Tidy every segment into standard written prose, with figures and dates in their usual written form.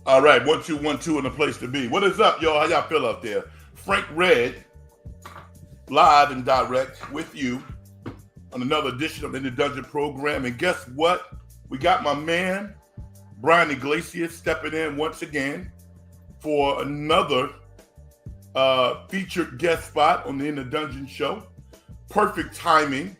All right, 1-2-1-2 in the place to be. What is up, y'all? How y'all feel out there? Frank Red, live and direct with you on another edition of In the Dungeon program. And guess what? We got my man, Brian Iglesias, stepping in once again for another featured guest spot on the In the Dungeon show. Perfect timing.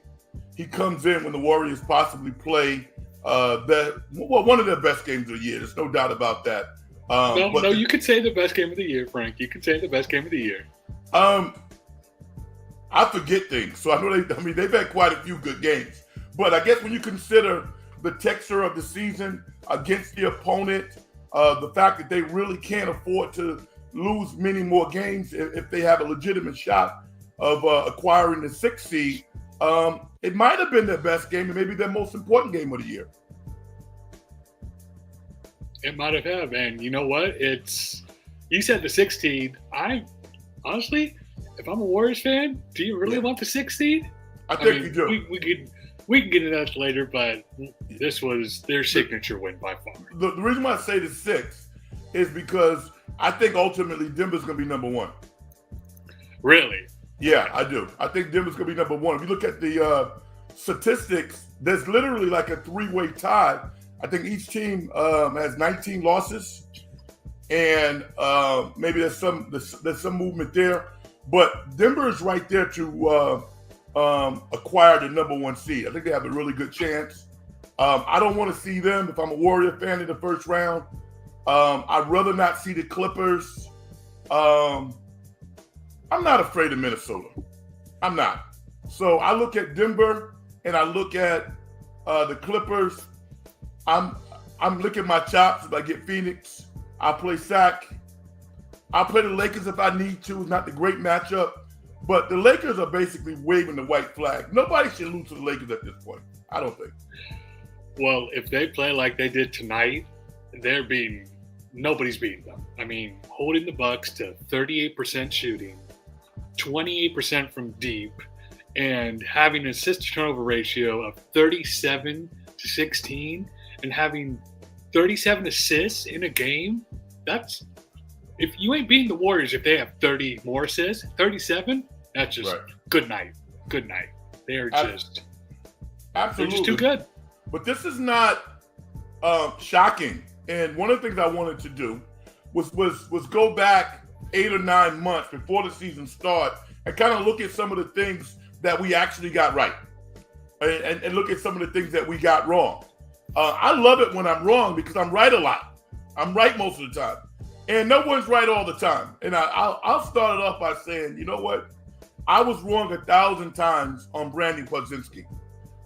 He comes in when the Warriors possibly play one of their best games of the year. There's no doubt about that. You could say the best game of the year, Frank. You could say the best game of the year. I forget things, so I know they've had quite a few good games. But I guess when you consider the texture of the season against the opponent, the fact that they really can't afford to lose many more games if they have a legitimate shot of acquiring the 6th seed, it might have been their best game and maybe their most important game of the year. It might have, and you know what? You said the 6th seed. I honestly, if I'm a Warriors fan, do you really want the 6th seed? I think you do. We can get into that later, but this was their signature win by far. The reason why I say the 6th is because I think ultimately Denver's going to be number one. Really? Yeah, I do. I think Denver's going to be number one. If you look at the statistics, there's literally like a three-way tie. I think each team has 19 losses, and maybe there's some movement there. But Denver is right there to acquire the number one seed. I think they have a really good chance. I don't want to see them, if I'm a Warrior fan, in the first round. I'd rather not see the Clippers. I'm not afraid of Minnesota. I'm not. So I look at Denver and I look at the Clippers. I'm licking my chops. If I get Phoenix, I'll play Sac. I'll play the Lakers if I need to. It's not the great matchup. But the Lakers are basically waving the white flag. Nobody should lose to the Lakers at this point. I don't think. Well, if they play like they did tonight, nobody's beating them. I mean, holding the Bucks to 38% shooting, 28% from deep, and having an assist-to-turnover ratio of 37-16, and having 37 assists in a game, that's – if you ain't beating the Warriors if they have 30 more assists, 37, that's just good night. Good night. They are just – Absolutely. They're just too good. But this is not shocking. And one of the things I wanted to do was go back 8 or 9 months before the season started and kind of look at some of the things that we actually got right and look at some of the things that we got wrong. I love it when I'm wrong because I'm right a lot. I'm right most of the time. And no one's right all the time. And I'll start it off by saying, you know what? I was wrong 1,000 times on Brandon Podzinski.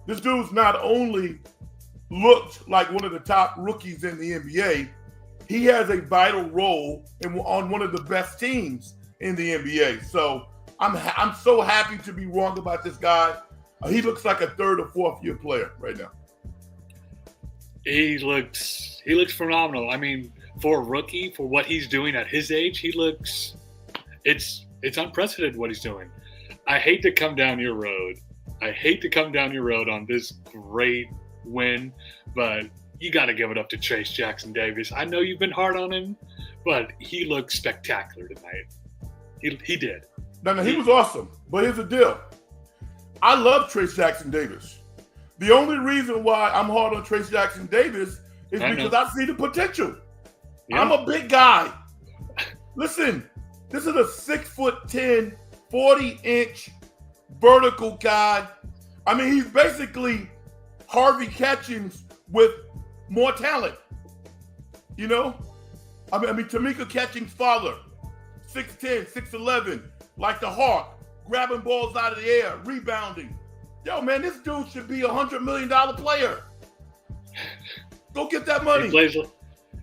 This dude's not only looked like one of the top rookies in the NBA, he has a vital role on one of the best teams in the NBA. So I'm so happy to be wrong about this guy. He looks like a 3rd or 4th year player right now. He looks phenomenal. I mean, for a rookie, for what he's doing at his age, it's unprecedented what he's doing. I hate to come down your road. On this great win, but you got to give it up to Trace Jackson Davis. I know you've been hard on him, but he looked spectacular tonight. He did. No, he was awesome. But here's the deal. I love Trace Jackson Davis. The only reason why I'm hard on Trace Jackson Davis is because I see the potential. Yeah. I'm a big guy. Listen, this is a 6'10", 40-inch vertical guy. I mean, he's basically Harvey Catchings with more talent. You know? I mean, Tamika Catchings' father, 6'10", 6'11", like the Hawk, grabbing balls out of the air, rebounding. Yo, man, this dude should be $100 million player. Go get that money.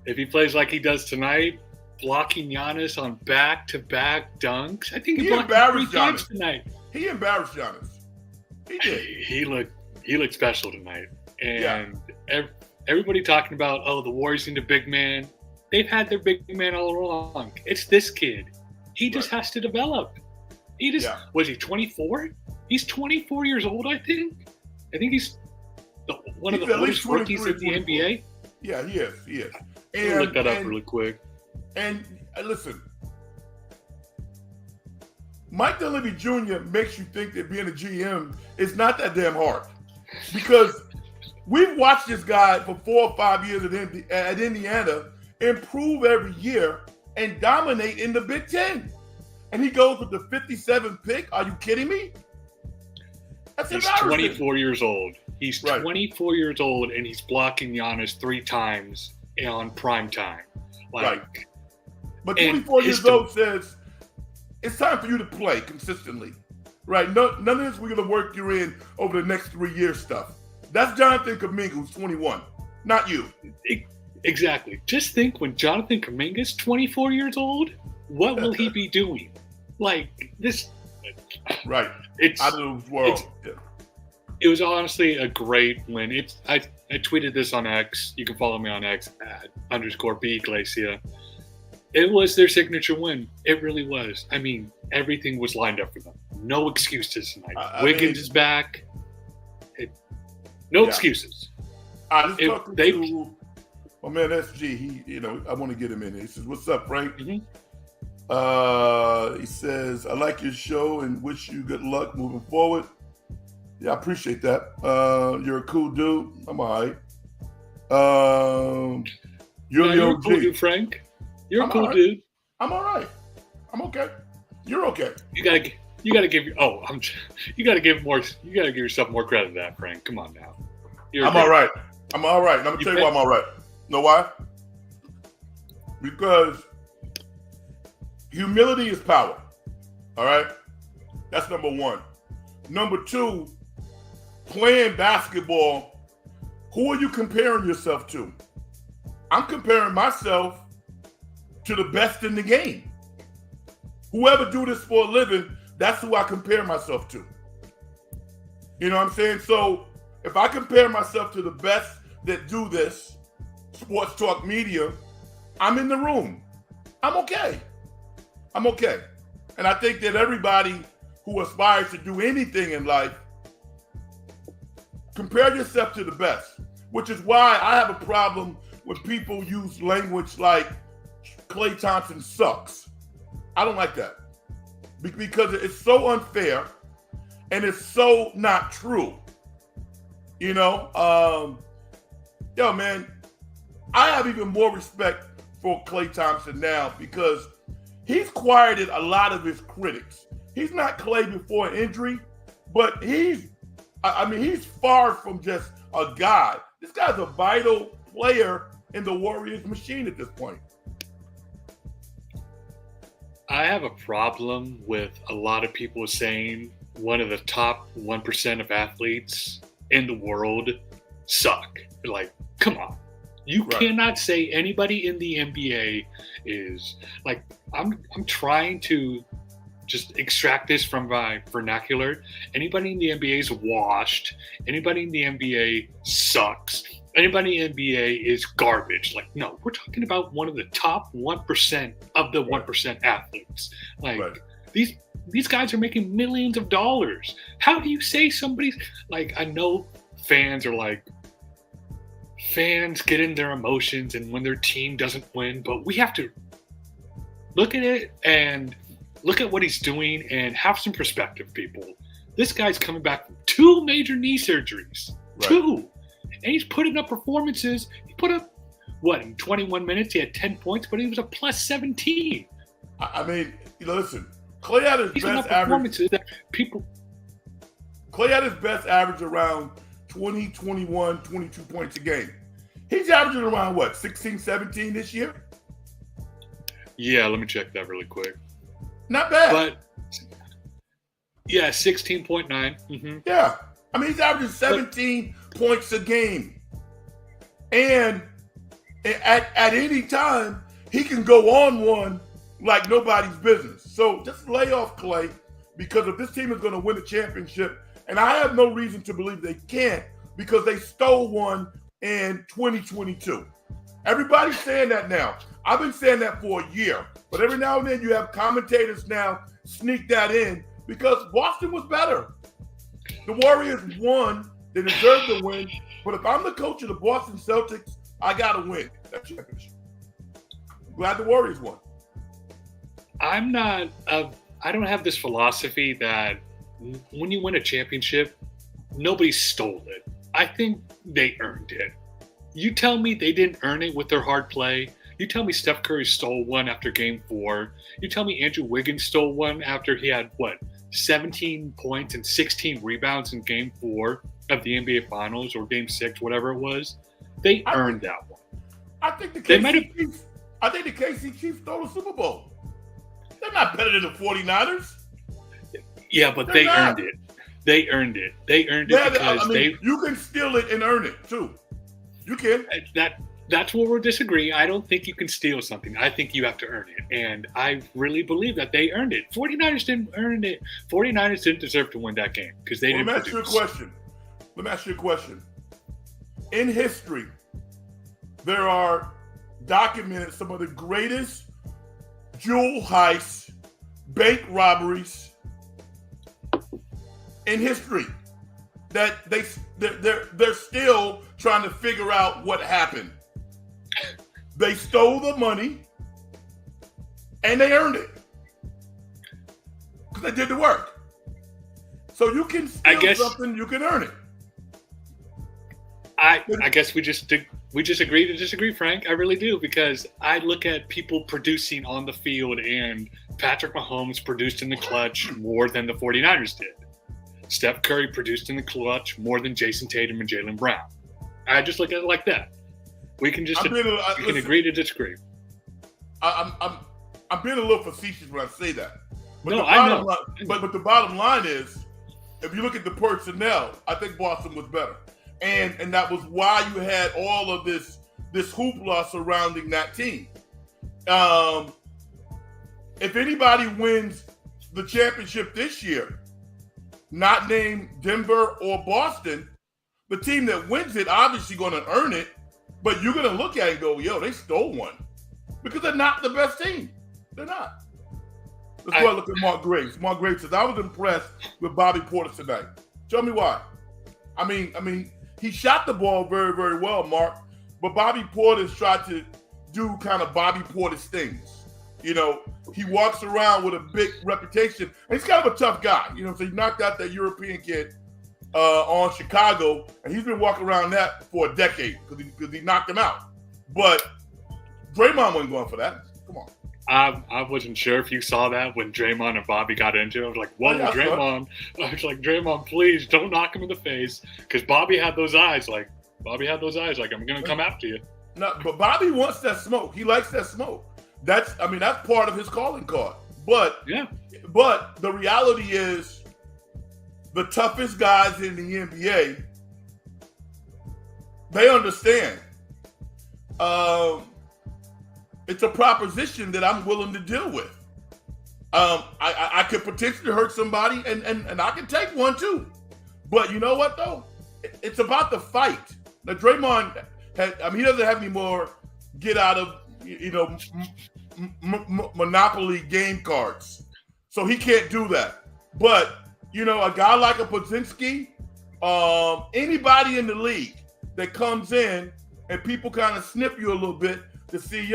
If he plays like he does tonight, blocking Giannis on back-to-back dunks, I think he blocked 3 times tonight. He embarrassed Giannis. He did. He looked special tonight. And everybody talking about, the Warriors need a big man. They've had their big man all along. It's this kid. He just has to develop. Was he 24? He's 24 years old, I think. I think he's one of the oldest rookies in the NBA. Yeah, he is. And look that up really quick. And listen, Mike Dunleavy Jr. makes you think that being a GM is not that damn hard, because we've watched this guy for 4 or 5 years at Indiana improve every year and dominate in the Big Ten. And he goes with the 57th pick. Are you kidding me? He's 24 years old. He's 24 years old, and he's blocking Giannis 3 times on prime time. Right. But 24 years old says it's time for you to play consistently. Right? None of this we're going to work you in over the next 3 years stuff. That's Jonathan Kuminga, who's 21, not you. Exactly. Just think, when Jonathan Kuminga's 24 years old, what will he be doing? Like this. Right. It's out of the world. It was honestly a great win. I tweeted this on X. You can follow me on X @_BEglesia. It was their signature win. It really was. I mean, everything was lined up for them. No excuses tonight. Wiggins is back. No excuses. I just talked to my man SG. I want to get him in here. He says, "What's up, Frank?" Mm-hmm. He says, "I like your show and wish you good luck moving forward." Yeah, I appreciate that. You're a cool dude. I'm all right. You're a cool dude, Frank. You're a cool dude. I'm all right. I'm okay. You're okay. You gotta give yourself more credit than that, Frank. Come on now. I'm all right. I'm all right. And I'm gonna tell you why I'm all right. You know why? Because humility is power. All right? That's number one. Number two, playing basketball, who are you comparing yourself to? I'm comparing myself to the best in the game. Whoever do this for a living, that's who I compare myself to. You know what I'm saying? So if I compare myself to the best that do this, sports talk media, I'm in the room. I'm okay. I'm okay. And I think that everybody who aspires to do anything in life, compare yourself to the best, which is why I have a problem when people use language like Klay Thompson sucks. I don't like that because it's so unfair and it's so not true. Yo, man, I have even more respect for Klay Thompson now because he's quieted a lot of his critics. He's not Klay before an injury, but he's far from just a god. This guy's a vital player in the Warriors machine at this point. I have a problem with a lot of people saying one of the top 1% of athletes in the world suck. Like, come on. You cannot say anybody in the NBA is like, I'm trying to just extract this from my vernacular. Anybody in the NBA is washed. Anybody in the NBA sucks. Anybody in the NBA is garbage. Like, no, we're talking about one of the top 1% of the 1% athletes. Like, these guys are making millions of dollars. How do you say somebody's like, I know fans get in their emotions and when their team doesn't win, but we have to look at it and look at what he's doing and have some perspective, people. This guy's coming back from 2 major knee surgeries. 2. And he's putting up performances. He put up, in 21 minutes, he had 10 points, but he was a plus 17. I mean, listen, Klay had his best average. Klay had his best average around 20, 21, 22 points a game. He's averaging around, 16, 17 this year? Yeah, let me check that really quick. Not bad. But, yeah, 16.9. Mm-hmm. Yeah. I mean, he's averaging 17 points a game. And at any time, he can go on one like nobody's business. So just lay off Klay, because if this team is going to win a championship, and I have no reason to believe they can't, because they stole one in 2022. Everybody's saying that now. I've been saying that for a year. But every now and then you have commentators now sneak that in because Boston was better. The Warriors won. They deserved to win. But if I'm the coach of the Boston Celtics, I got to win that championship. Glad the Warriors won. I'm not. I don't have this philosophy that when you win a championship, nobody stole it. I think they earned it. You tell me they didn't earn it with their hard play. You tell me Steph Curry stole one after Game 4. You tell me Andrew Wiggins stole one after he had, 17 points and 16 rebounds in Game 4 of the NBA Finals or Game 6, whatever it was. They earned that one. I think the KC Chiefs stole the Super Bowl. They're not better than the 49ers. Yeah, but they earned it. They earned it. They earned it because you can steal it and earn it too. You can. That's where we'll disagree. I don't think you can steal something. I think you have to earn it. And I really believe that they earned it. 49ers didn't earn it. 49ers didn't deserve to win that game because they didn't produce. Let me ask you a question. In history, there are documented some of the greatest jewel heists, bank robberies in history that they're still trying to figure out what happened. They stole the money and they earned it because they did the work. So you can steal something, you can earn it. I guess we just agree to disagree, Frank. I really do, because I look at people producing on the field, and Patrick Mahomes produced in the clutch more than the 49ers did. Steph Curry produced in the clutch more than Jason Tatum and Jaylen Brown. I just look at it like that. We can just agree to disagree. I'm being a little facetious when I say that. But I know. But the bottom line is, if you look at the personnel, I think Boston was better. And that was why you had all of this hoopla surrounding that team. If anybody wins the championship this year, not named Denver or Boston, the team that wins it obviously going to earn it, but you're going to look at it and go, yo, they stole one. Because they're not the best team. They're not. Let's go and look at Mark Graves. Mark Graves says, I was impressed with Bobby Portis tonight. Tell me why. I mean, he shot the ball very, very well, Mark, but Bobby Portis tried to do kind of Bobby Portis things. You know, he walks around with a big reputation, and he's kind of a tough guy. You know, so he knocked out that European kid on Chicago, and he's been walking around that for a decade because he knocked him out. But Draymond wasn't going for that. Come on. I wasn't sure if you saw that when Draymond and Bobby got into it. I was like, whoa, Draymond. I was like, Draymond, please don't knock him in the face. Because Bobby had those eyes like, I'm going to come after you. No, but Bobby wants that smoke. He likes that smoke. That's part of his calling card. But the reality is, the toughest guys in the NBA, they understand. It's a proposition that I'm willing to deal with. I could potentially hurt somebody, and I can take one too. But you know what though? It's about the fight. Now Draymond he doesn't have any more get out of Monopoly game cards, so he can't do that. But a guy like a Podzinski, anybody in the league that comes in and people kind of snip you a little bit to see,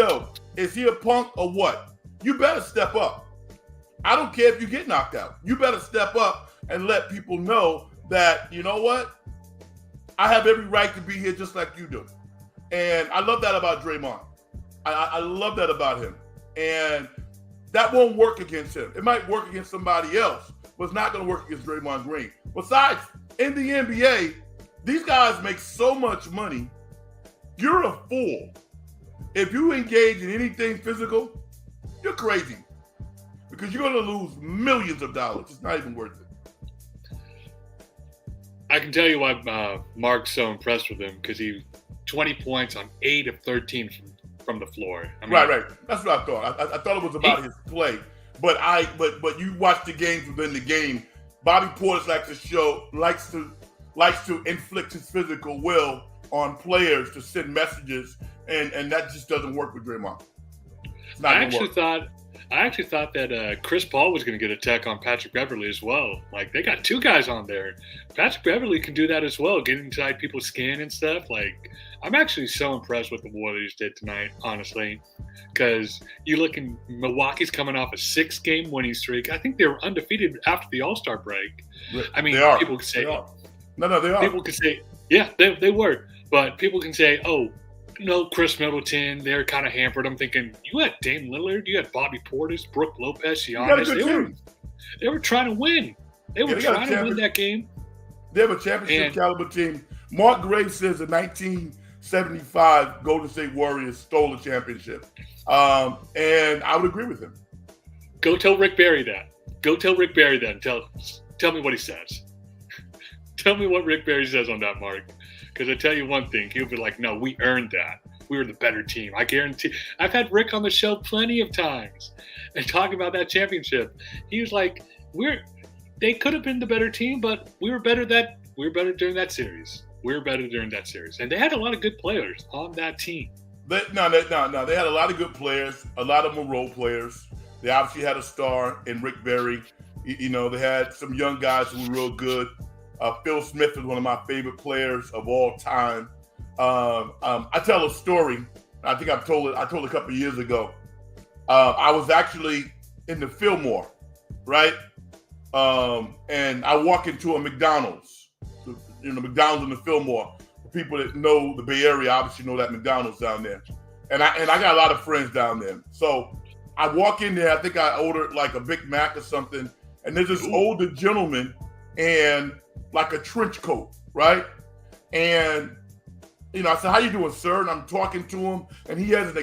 is he a punk or what? You better step up. I don't care if you get knocked out. You better step up and let people know that, you know what? I have every right to be here just like you do. And I love that about Draymond. I love that about him. And that won't work against him. It might work against somebody else, but it's not going to work against Draymond Green. Besides, in the NBA, these guys make so much money. You're a fool. If you engage in anything physical, you're crazy. Because you're going to lose millions of dollars. It's not even worth it. I can tell you why Mark's so impressed with him, because he 20 points on 8 of 13 from the floor. Right. That's what I thought. I thought it was about his play. But you watch the games within the game. Bobby Portis likes to inflict his physical will on players to send messages, and that just doesn't work with Draymond. I actually thought I actually thought that Chris Paul was going to get a tech on Patrick Beverly as well. Like, they got two guys on there. Patrick Beverly can do that as well, get inside people's skin and stuff. Like, I'm actually so impressed with the Warriors did tonight, honestly, because you look in Milwaukee's coming off a 6-game winning streak. I think they were undefeated after the All-Star break. I mean, people could say, no, they are. People could say, yeah, they were, but people can say, oh, Chris Middleton, they're kind of hampered. I'm thinking, you had Dame Lillard, you had Bobby Portis, Brooke Lopez, Giannis. They were trying to win. They were trying to win that game. They have a championship caliber team. Mark Graves says the 1975 Golden State Warriors stole the championship. And I would agree with him. Go tell Rick Barry that. Go tell Rick Barry that and tell me what he says. Tell me what Rick Barry says on that, Mark. Because I tell you one thing, he'll be like, no, we earned that. We were the better team. I guarantee. I've had Rick on the show plenty of times and talk about that championship. He was like, they could have been the better team, but we were better during that series. We were better during that series. And they had a lot of good players on that team. They had a lot of good players. A lot of them were role players. They obviously had a star in Rick Barry. They had some young guys who were real good. Phil Smith is one of my favorite players of all time. I tell a story. I think I told it a couple of years ago. I was actually in the Fillmore, right? And I walk into a McDonald's. McDonald's in the Fillmore. For people that know the Bay Area, obviously know that McDonald's down there. And I got a lot of friends down there. So I walk in there. I think I ordered like a Big Mac or something. And there's this older gentleman and like a trench coat, right? And I said, "How you doing, sir?" And I'm talking to him, and he has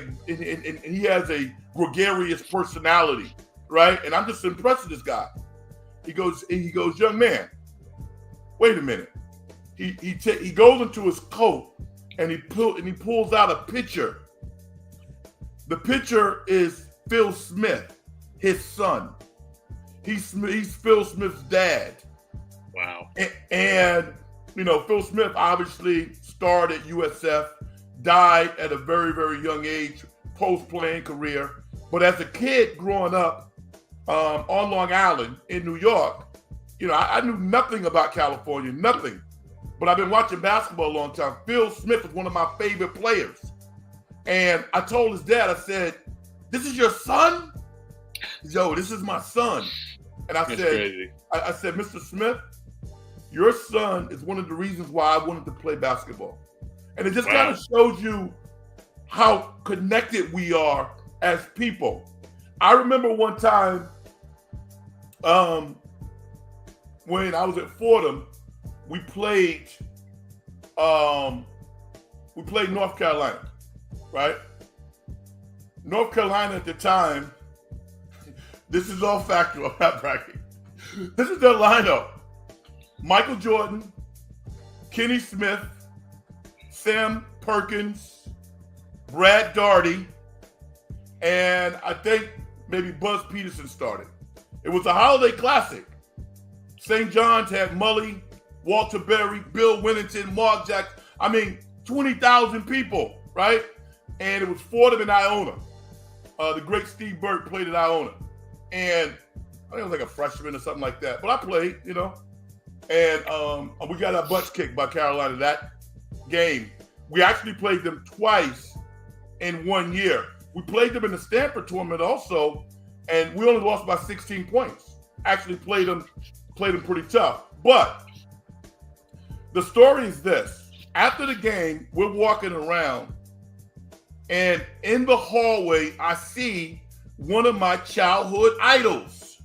a gregarious personality, right? And I'm just impressed with this guy. He goes, "Young man, wait a minute." He goes into his coat and he pulls out a picture. The picture is Phil Smith, his son. He's Phil Smith's dad. Wow. And Phil Smith obviously starred at USF, died at a very, very young age, post-playing career. But as a kid growing up on Long Island in New York, I knew nothing about California, nothing. But I've been watching basketball a long time. Phil Smith was one of my favorite players. And I told his dad, I said, "This is your son?" He said, "Yo, this is my son." And I said, "Mr. Smith, your son is one of the reasons why I wanted to play basketball." And it just kind of shows you how connected we are as people. I remember one time when I was at Fordham, we played North Carolina, right? North Carolina at the time, this is all factual, I'm not bragging. This is their lineup. Michael Jordan, Kenny Smith, Sam Perkins, Brad Daugherty, and I think maybe Buzz Peterson started. It was a holiday classic. St. John's had Mully, Walter Berry, Bill Winnington, Mark Jackson. 20,000 people, right? And it was Fordham and Iona. The great Steve Burke played at Iona. And I think I was like a freshman or something like that. But I played, And we got our butts kicked by Carolina that game. We actually played them twice in 1 year. We played them in the Stanford tournament also, and we only lost by 16 points. Actually played them pretty tough. But the story is this. After the game, we're walking around, and in the hallway, I see one of my childhood idols,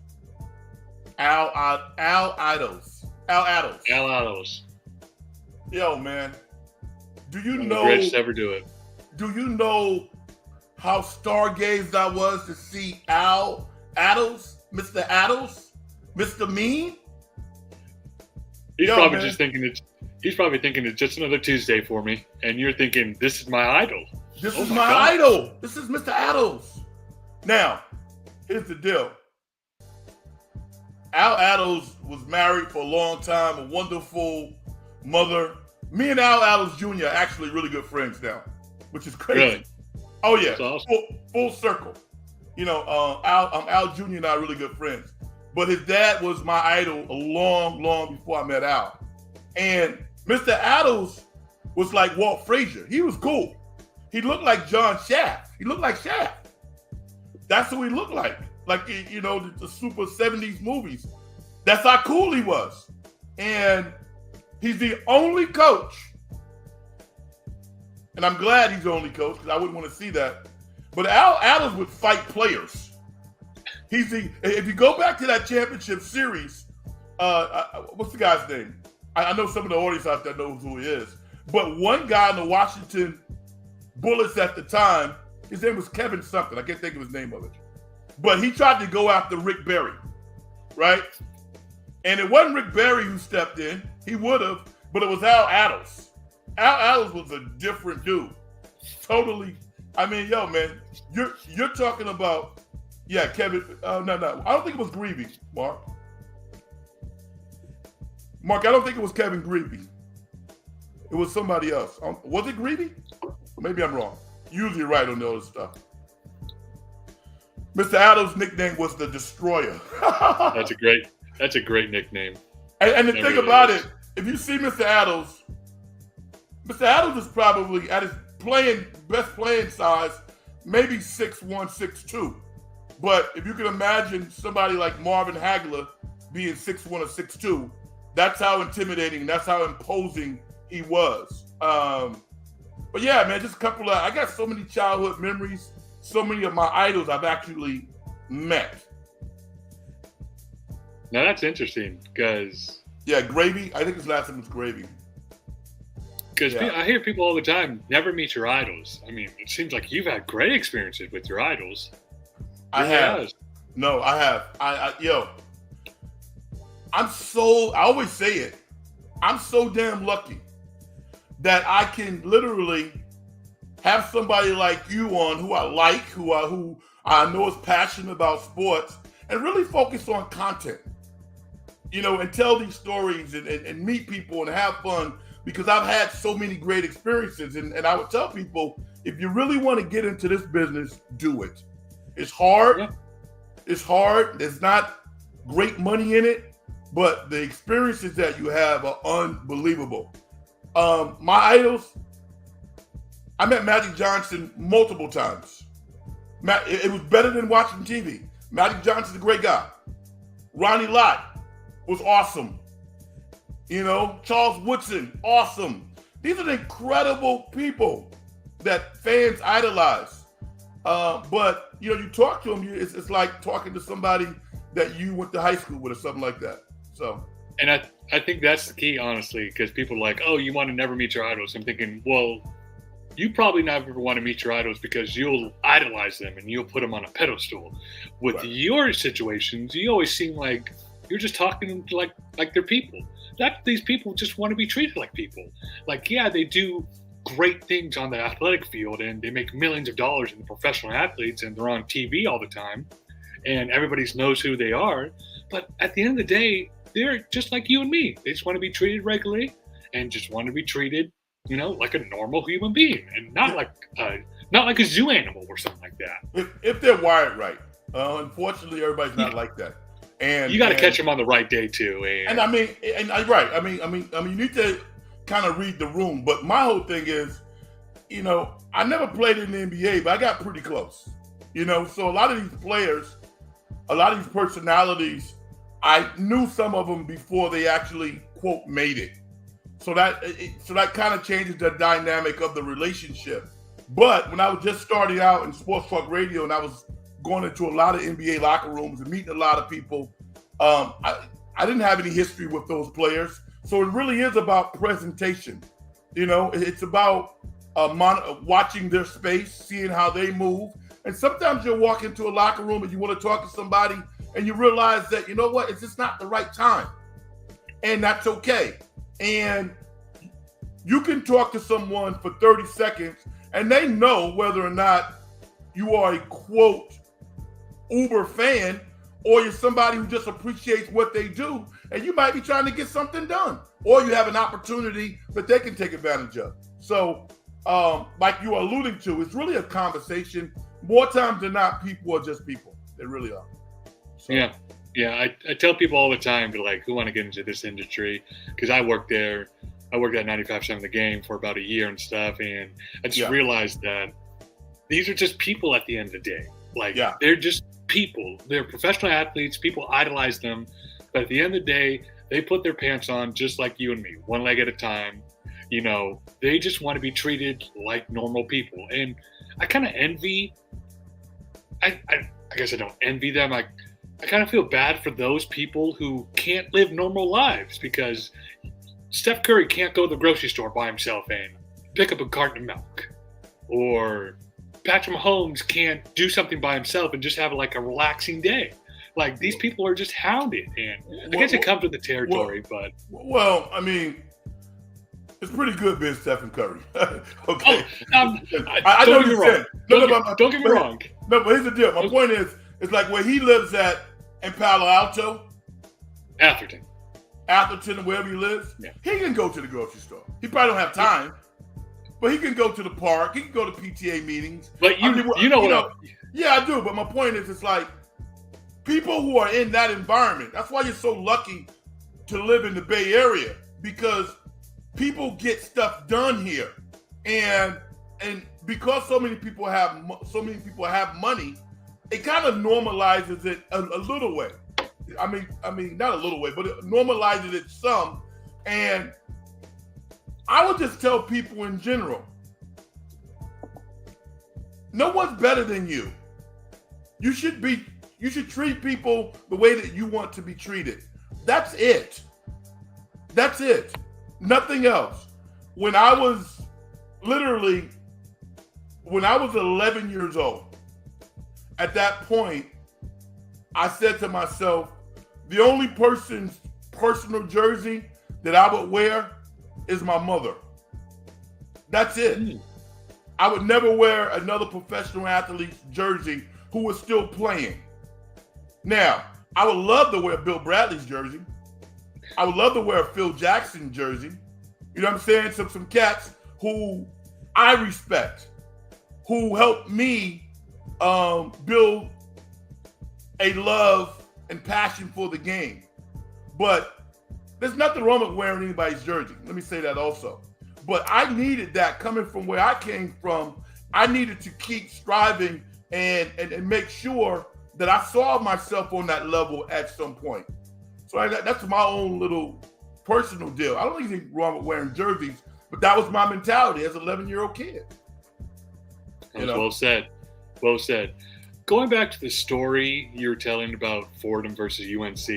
Al Addles. Yo, man, do you know? The greatest to ever do it. Do you know how stargazed I was to see Al Addles, Mr. Addles, Mr. Mean? He's probably thinking it's just another Tuesday for me, and you're thinking this is my idol. This is my idol. This is Mr. Addles. Now, here's the deal. Al Addles was married for a long time, a wonderful mother. Me and Al Addles Jr. are actually really good friends now, which is crazy. Really? Oh, yeah. That's awesome. Full circle. Al Jr. and I are really good friends. But his dad was my idol a long, long before I met Al. And Mr. Addles was like Walt Frazier. He was cool. He looked like John Shaft. He looked like Shaft. That's who he looked like. Like, the super 70s movies. That's how cool he was. And he's the only coach, and I'm glad he's the only coach because I wouldn't want to see that. But Al Addles would fight players. If you go back to that championship series, what's the guy's name? I know some of the audience out there knows who he is. But one guy in the Washington Bullets at the time, his name was Kevin something. I can't think of his name of it. But he tried to go after Rick Barry, right? And it wasn't Rick Barry who stepped in. He would have, but it was Al Addles. Al Addles was a different dude. Totally. I mean, yo, man, you're talking about, Kevin. No. I don't think it was Greavy, Mark. Mark, I don't think it was Kevin Greavy. It was somebody else. Was it Greavy? Maybe I'm wrong. Usually right on the other stuff. Mr. Addles' nickname was the Destroyer. That's a great nickname. And the thing about it, if you see Mr. Addles is probably at his best playing size, maybe 6'1", 6'2". But if you can imagine somebody like Marvin Hagler being 6'1" or 6'2", that's how intimidating, that's how imposing he was. But yeah, man, just a couple of, I got so many childhood memories, so many of my idols I've actually met. Now that's interesting because... Yeah, Gravy. I think his last name was Gravy. Because I hear people all the time, never meet your idols. I mean, it seems like you've had great experiences with your idols. I have. No, I have. I always say it, I'm so damn lucky that I can literally have somebody like you on who I like, who I know is passionate about sports, and really focus on content. And tell these stories and meet people and have fun, because I've had so many great experiences. And I would tell people, if you really want to get into this business, do it. It's hard. Yeah. It's hard. There's not great money in it, but the experiences that you have are unbelievable. My idols, I met Magic Johnson multiple times. It was better than watching TV. Magic Johnson's a great guy. Ronnie Lott was awesome. Charles Woodson, awesome. These are the incredible people that fans idolize. But you talk to them, it's like talking to somebody that you went to high school with or something like that. So. And I think that's the key, honestly, because people are like, oh, you want to never meet your idols. I'm thinking, well, you probably never want to meet your idols because you'll idolize them and you'll put them on a pedestal. With your situations, you always seem like you're just talking like they're people. That these people just want to be treated like people. Like, yeah, they do great things on the athletic field and they make millions of dollars in professional athletes and they're on TV all the time and everybody knows who they are. But at the end of the day, they're just like you and me. They just want to be treated regularly and just want to be treated, like a normal human being and not like a zoo animal or something like that. If they're wired right. Unfortunately, everybody's not like that. And you got to catch them on the right day too. And I mean, right. I mean, you need to kind of read the room. But my whole thing is, I never played in the NBA, but I got pretty close. So a lot of these players, a lot of these personalities, I knew some of them before they actually, quote, made it. So that kind of changes the dynamic of the relationship. But when I was just starting out in sports talk radio and I was going into a lot of NBA locker rooms and meeting a lot of people, I didn't have any history with those players. So it really is about presentation. It's about watching their space, seeing how they move. And sometimes you'll walk into a locker room and you want to talk to somebody and you realize that, it's just not the right time. And that's okay. And you can talk to someone for 30 seconds and they know whether or not you are a, quote, uber fan or you're somebody who just appreciates what they do. And you might be trying to get something done or you have an opportunity that they can take advantage of. So like you are alluding to, it's really a conversation. more times than not, people are just people. They really are. So. Yeah. I tell people all the time, but like, who want to get into this industry? Because I worked there. I worked at 95% of the game for about a year and stuff, and I just realized that these are just people at the end of the day. Like, they're just people. They're professional athletes. People idolize them, but at the end of the day, they put their pants on just like you and me, one leg at a time. You know, they just want to be treated like normal people, and I kind of envy. I guess I don't envy them. I kind of feel bad for those people who can't live normal lives, because Steph Curry can't go to the grocery store by himself and pick up a carton of milk. Or Patrick Mahomes can't do something by himself and just have like a relaxing day. Like, these people are just hounded. And I guess it comes with the territory, but. Well, I mean, it's pretty good being Stephen Curry. Okay. I don't get me wrong. Don't get me wrong. No, but here's the deal. My point is, it's like where he lives at in Palo Alto. Atherton, wherever he lives, he can go to the grocery store. He probably don't have time, but he can go to the park. He can go to PTA meetings. But you know. Yeah, I do. But my point is, it's like people who are in that environment. That's why you're so lucky to live in the Bay Area, because people get stuff done here, and because so many people have money, it kind of normalizes it a little way. I mean, not a little way, but it normalizes it some. And I would just tell people in general, no one's better than you. You should treat people the way that you want to be treated. That's it. Nothing else. When I was 11 years old, at that point, I said to myself, the only person's personal jersey that I would wear is my mother. That's it. I would never wear another professional athlete's jersey who was still playing. Now, I would love to wear Bill Bradley's jersey. I would love to wear a Phil Jackson jersey. You know what I'm saying? Some cats who I respect, who helped me build a love and passion for the game. But there's nothing wrong with wearing anybody's jersey. Let me say that also. But I needed that coming from where I came from. I needed to keep striving and make sure that I saw myself on that level at some point. So that's my own little personal deal. I don't think there's anything wrong with wearing jerseys, but that was my mentality as an 11-year-old kid. Well said. Well said. Going back to the story you were telling about Fordham versus UNC,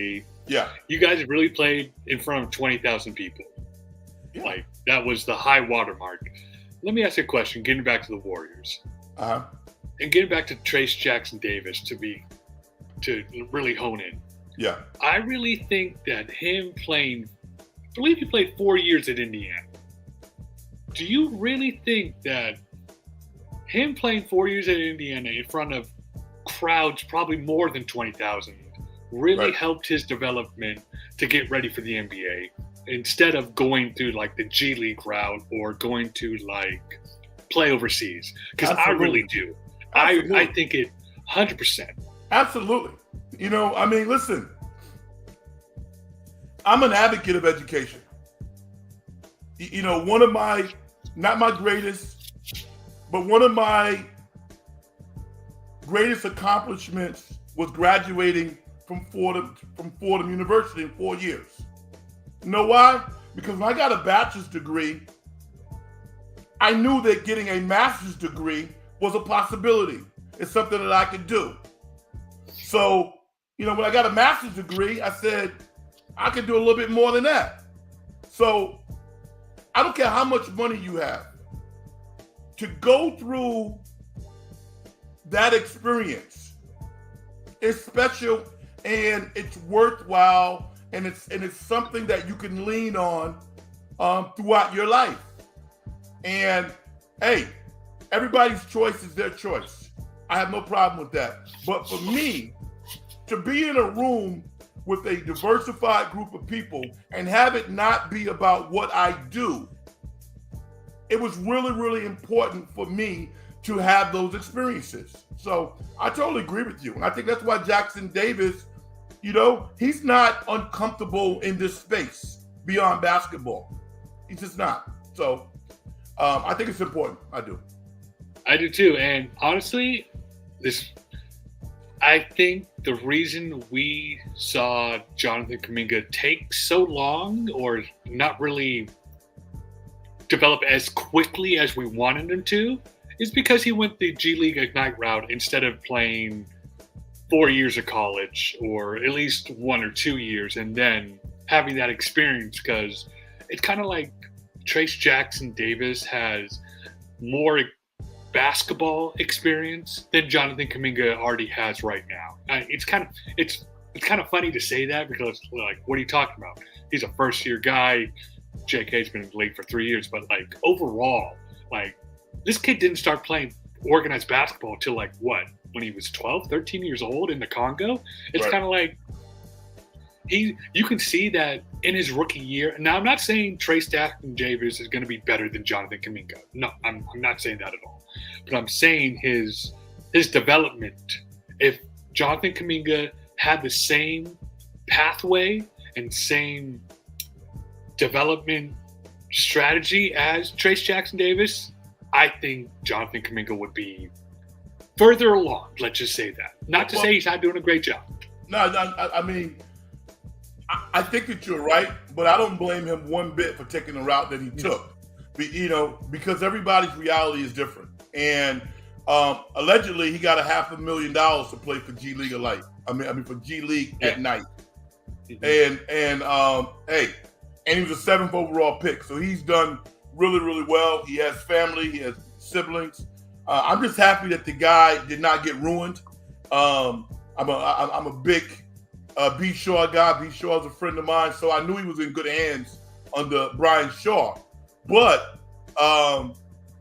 you guys really played in front of 20,000 people. Yeah. Like, that was the high watermark. Let me ask you a question, getting back to the Warriors. And getting back to Trace Jackson Davis to really hone in. Yeah. I really think that him playing, I believe he played 4 years at Indiana. Do you really think that him playing 4 years at Indiana in front of crowds, probably more than 20,000, really helped his development to get ready for the NBA, instead of going through like the G League route or going to like play overseas? Because I really do. I think it 100%. Absolutely. You know, I mean, listen, I'm an advocate of education. You know, one of my, not my greatest, but one of my greatest accomplishments was graduating from Fordham University in 4 years. You know why? Because when I got a bachelor's degree, I knew that getting a master's degree was a possibility. It's something that I could do. So, you know, when I got a master's degree, I said, I could do a little bit more than that. So I don't care how much money you have. To go through that experience is special, and it's worthwhile, and it's something that you can lean on throughout your life. And hey, everybody's choice is their choice. I have no problem with that. But for me, to be in a room with a diversified group of people and have it not be about what I do, it was really, really important for me to have those experiences. So I totally agree with you. And I think that's why Jackson Davis, he's not uncomfortable in this space beyond basketball. He's just not. So I think it's important. I do. I do too. And honestly, I think the reason we saw Jonathan Kuminga take so long or not really develop as quickly as we wanted him to is because he went the G League Ignite route instead of playing 4 years of college or at least 1 or 2 years and then having that experience, because it's kind of like Trace Jackson Davis has more basketball experience than Jonathan Kuminga already has right now. It's kind of funny to say that because, like, what are you talking about? He's a first-year guy. JK's been in the league for 3 years, but, like, overall, like, this kid didn't start playing organized basketball until, like, what? When he was 12, 13 years old in the Congo? It's right. kind of like you can see that in his rookie year. Now, I'm not saying Trace Jackson Davis is going to be better than Jonathan Kuminga. No, I'm not saying that at all. But I'm saying his development. If Jonathan Kuminga had the same pathway and same development strategy as Trace Jackson Davis, I think Jonathan Kuminga would be further along. Let's just say that. Not to say he's not doing a great job. No, I mean, I think that you're right, but I don't blame him one bit for taking the route that he took. Because everybody's reality is different. And allegedly, he got $500,000 to play for G League Ignite. For G League at night. Mm-hmm. And he was a 7th overall pick, so he's done really, really well. He has family, he has siblings. I'm just happy that the guy did not get ruined. I'm a big B. Shaw guy. B. Shaw is a friend of mine, so I knew he was in good hands under Brian Shaw. But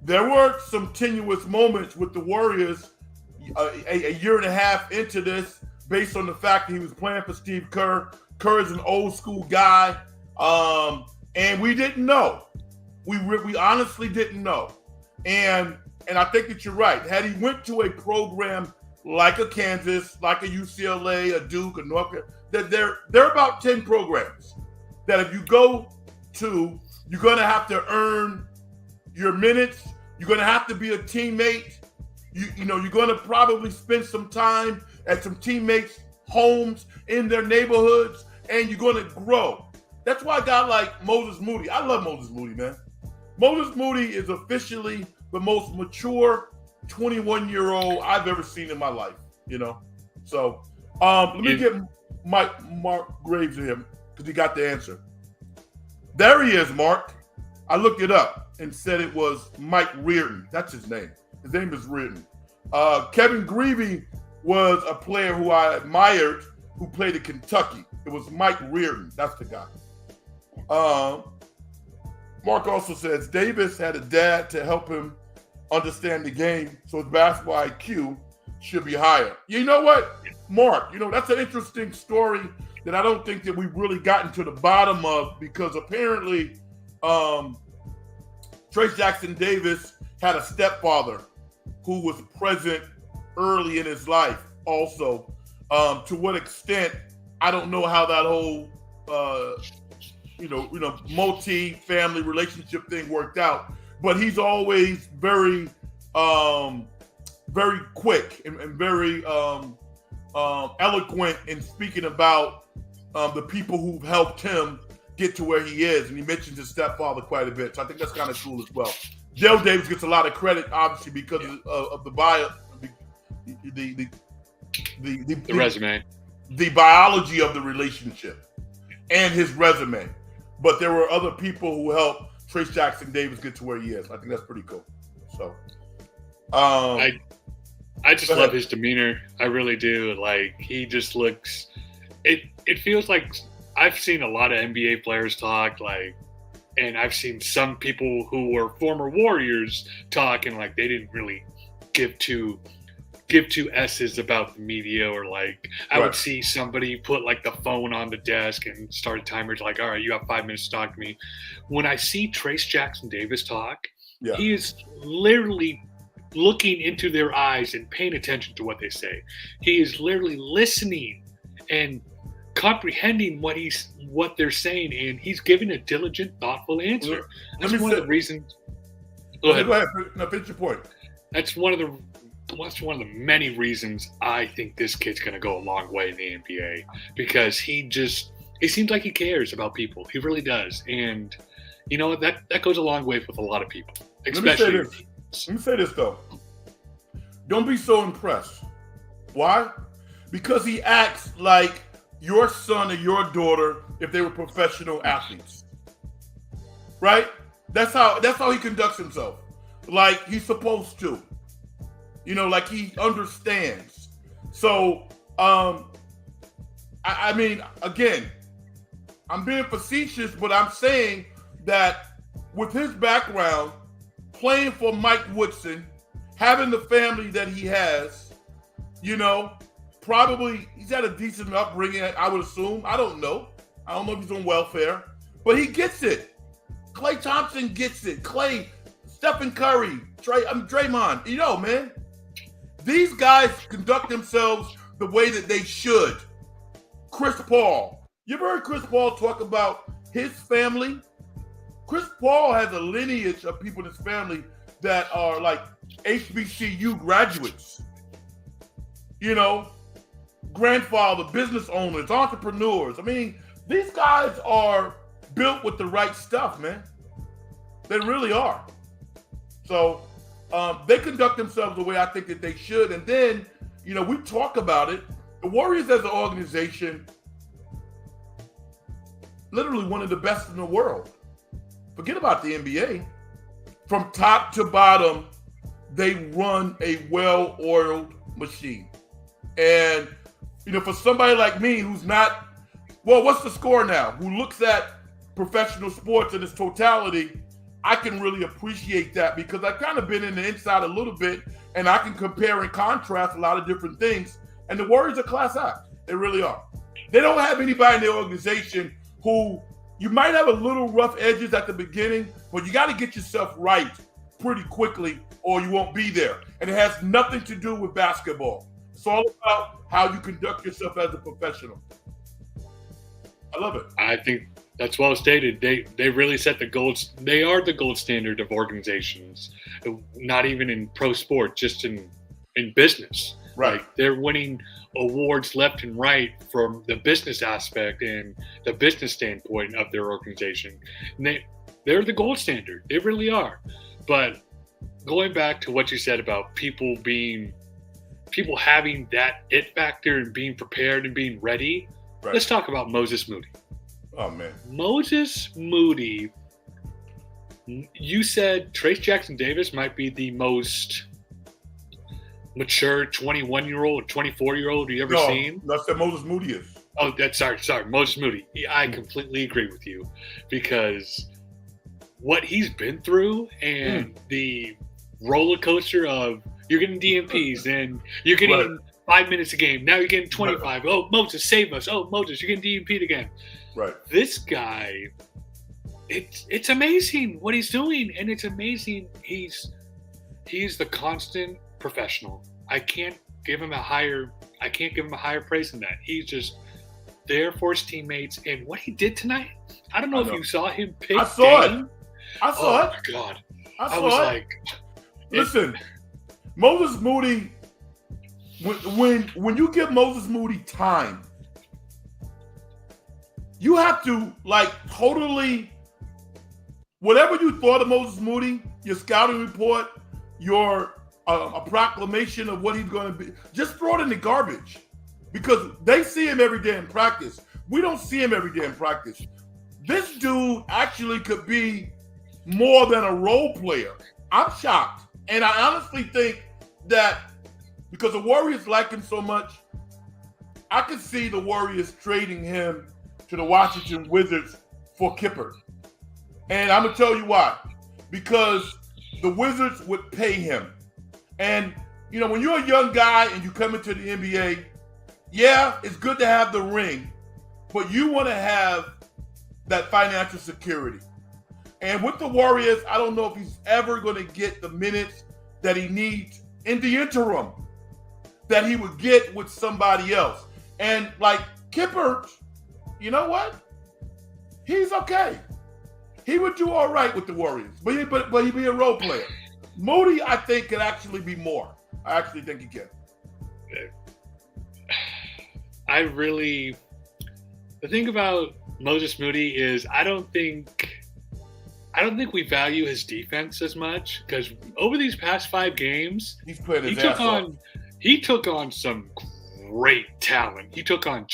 there were some tenuous moments with the Warriors a year and a half into this, based on the fact that he was playing for Steve Kerr. Kerr is an old school guy, and we didn't know. We honestly didn't know. And I think that you're right. Had he went to a program like a Kansas, like a UCLA, a Duke, a North Carolina, there are about 10 programs that if you go to, you're going to have to earn your minutes. You're going to have to be a teammate. You're going to probably spend some time at some teammates' homes in their neighborhoods, and you're going to grow. That's why a guy like Moses Moody, I love Moses Moody, man. Moses Moody is officially the most mature 21-year-old I've ever seen in my life, So let me get Mark Graves to him because he got the answer. There he is, Mark. I looked it up and said it was Mike Reardon. That's his name. His name is Reardon. Kevin Greavy was a player who I admired who played at Kentucky. It was Mike Reardon. That's the guy. Mark also says Davis had a dad to help him understand the game, so his basketball IQ should be higher. You know what, Mark? That's an interesting story that I don't think that we've really gotten to the bottom of, because apparently Trace Jackson Davis had a stepfather who was present early in his life also. To what extent, I don't know how that whole multi-family relationship thing worked out, but he's always very very quick and very eloquent in speaking about the people who've helped him get to where he is, and he mentions his stepfather quite a bit. So I think that's kind of cool as well. Dale Davis gets a lot of credit, obviously, because of the bio, the resume, the biology of the relationship, and his resume. But there were other people who helped Trace Jackson Davis get to where he is. I think that's pretty cool. So, I just love his demeanor. I really do. Like, he just looks. It feels like I've seen a lot of NBA players talk, like, and I've seen some people who were former Warriors talk, and like they didn't really give two S's about the media, or like I would see somebody put like the phone on the desk and start a timer like, all right, you have 5 minutes to talk to me. When I see Trace Jackson Davis talk, he is literally looking into their eyes and paying attention to what they say. He is literally listening and comprehending what they're saying, and he's giving a diligent, thoughtful answer. That's one of the reasons. Go ahead. Now finish your point. That's one of the many reasons I think this kid's going to go a long way in the NBA, because he seems like he cares about people. He really does, and you know that goes a long way with a lot of people. Especially. Let me say this though. Don't be so impressed. Why? Because he acts like your son or your daughter if they were professional athletes. Right? That's how he conducts himself. Like he's supposed to. You know, like he understands. So, I mean, again, I'm being facetious, but I'm saying that with his background, playing for Mike Woodson, having the family that he has, you know, probably he's had a decent upbringing, I would assume. I don't know if he's on welfare, but he gets it. Klay Thompson gets it. Stephen Curry, Draymond, you know, man. These guys conduct themselves the way that they should. Chris Paul. You ever heard Chris Paul talk about his family? Chris Paul has a lineage of people in his family that are like HBCU graduates. You know, grandfather, business owners, entrepreneurs. I mean, these guys are built with the right stuff, man. They really are. So they conduct themselves the way I think that they should. And then, you know, we talk about it. The Warriors as an organization, literally one of the best in the world. Forget about the NBA. From top to bottom, they run a well-oiled machine. And, you know, for somebody like me who's not, well, what's the score now? Who looks at professional sports in its totality, I can really appreciate that because I've kind of been in the inside a little bit and I can compare and contrast a lot of different things. And the Warriors are class act. They really are. They don't have anybody in their organization who you might have a little rough edges at the beginning, but you got to get yourself right pretty quickly or you won't be there. And it has nothing to do with basketball. It's all about how you conduct yourself as a professional. I love it. I think that's well stated. They really set the gold. They are the gold standard of organizations, not even in pro sport, just in business. Right. Like they're winning awards left and right from the business aspect and the business standpoint of their organization. And they're the gold standard. They really are. But going back to what you said about people having that it factor and being prepared and being ready, right. Let's talk about Moses Moody. Oh, man. Moses Moody, you said Trace Jackson Davis might be the most mature 21-year-old or 24-year-old you ever seen? That's what Moses Moody is. Oh, sorry, Moses Moody. I completely agree with you because what he's been through and the roller coaster of you're getting DMPs and you're getting 5 minutes a game. Now you're getting 25. Right. Oh, Moses, save us. Oh, Moses, you're getting DMP'd again. Right. This guy, it's amazing what he's doing, and it's amazing he's the constant professional. I can't give him a higher praise than that. He's just there for his teammates, and what he did tonight, I don't know if you saw him pick. I saw it. Oh my God. I was like, listen, Moses Moody, when you give Moses Moody time, you have to totally, whatever you thought of Moses Moody, your scouting report, your a proclamation of what he's going to be, just throw it in the garbage because they see him every day in practice. We don't see him every day in practice. This dude actually could be more than a role player. I'm shocked. And I honestly think that because the Warriors like him so much, I could see the Warriors trading him to the Washington Wizards for Kipper. And I'm going to tell you why. Because the Wizards would pay him. And, you know, when you're a young guy and you come into the NBA, yeah, it's good to have the ring, but you want to have that financial security. And with the Warriors, I don't know if he's ever going to get the minutes that he needs in the interim that he would get with somebody else. And like Kippert, you know what? He's okay. He would do all right with the Warriors, but he'd be a role player. Moody, I think, could actually be more. I actually think he can. The thing about Moses Moody is I don't think we value his defense as much, because over these past 5 games, he's playing his ass off. He took on some great talent. He took on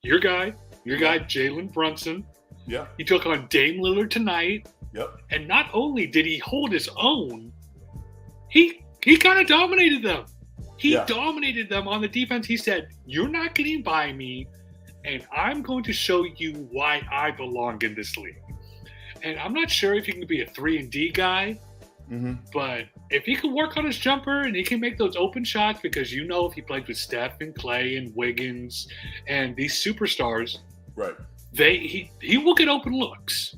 your guy, Jalen Brunson. Yeah. He took on Dame Lillard tonight. Yep. And not only did he hold his own, he kind of dominated them. He dominated them on the defense. He said, "You're not getting by me, and I'm going to show you why I belong in this league." And I'm not sure if he can be a 3-and-D guy, but if he can work on his jumper and he can make those open shots, because if he plays with Steph and Clay and Wiggins and these superstars, right? He will get open looks.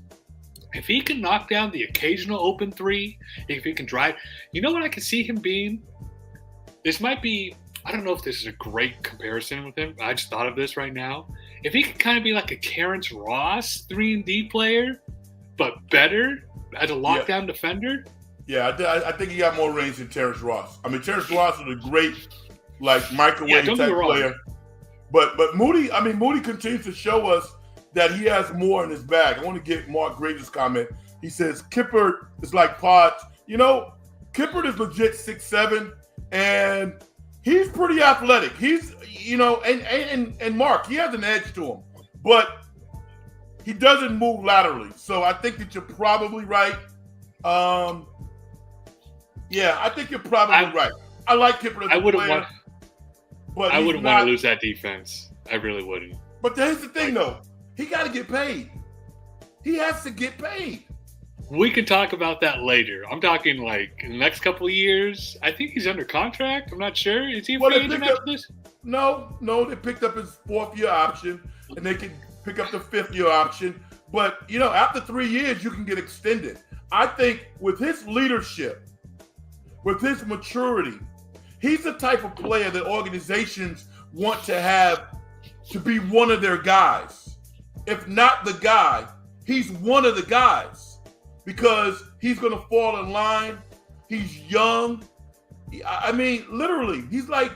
If he can knock down the occasional open 3, if he can drive, you know what I can see him being? This might be, I don't know if this is a great comparison with him. I just thought of this right now. If he could kind of be like a Terrence Ross 3-and-D player, but better as a lockdown defender. Yeah, I think he got more range than Terrence Ross. I mean, Terrence Ross is a great, like, microwave type player. But Moody continues to show us that he has more in his bag. I want to get Mark Graves' comment. He says, Kippert is like Pods. Kippert is legit 6'7", and he's pretty athletic. He's, and Mark, he has an edge to him, but he doesn't move laterally. So I think that you're probably right. I think you're probably right. I like Kippert as a player. I wouldn't want to lose that defense. I really wouldn't. But here's the thing, though. He got to get paid. He has to get paid. We can talk about that later. I'm talking like in the next couple of years. I think he's under contract. I'm not sure. Is he a free agent after this? No. They picked up his 4th-year option, and they can pick up the 5th-year option. But, after 3 years, you can get extended. I think with his leadership, with his maturity, he's the type of player that organizations want to have to be one of their guys. If not the guy, he's one of the guys, because he's going to fall in line. He's young. I mean, literally, he's like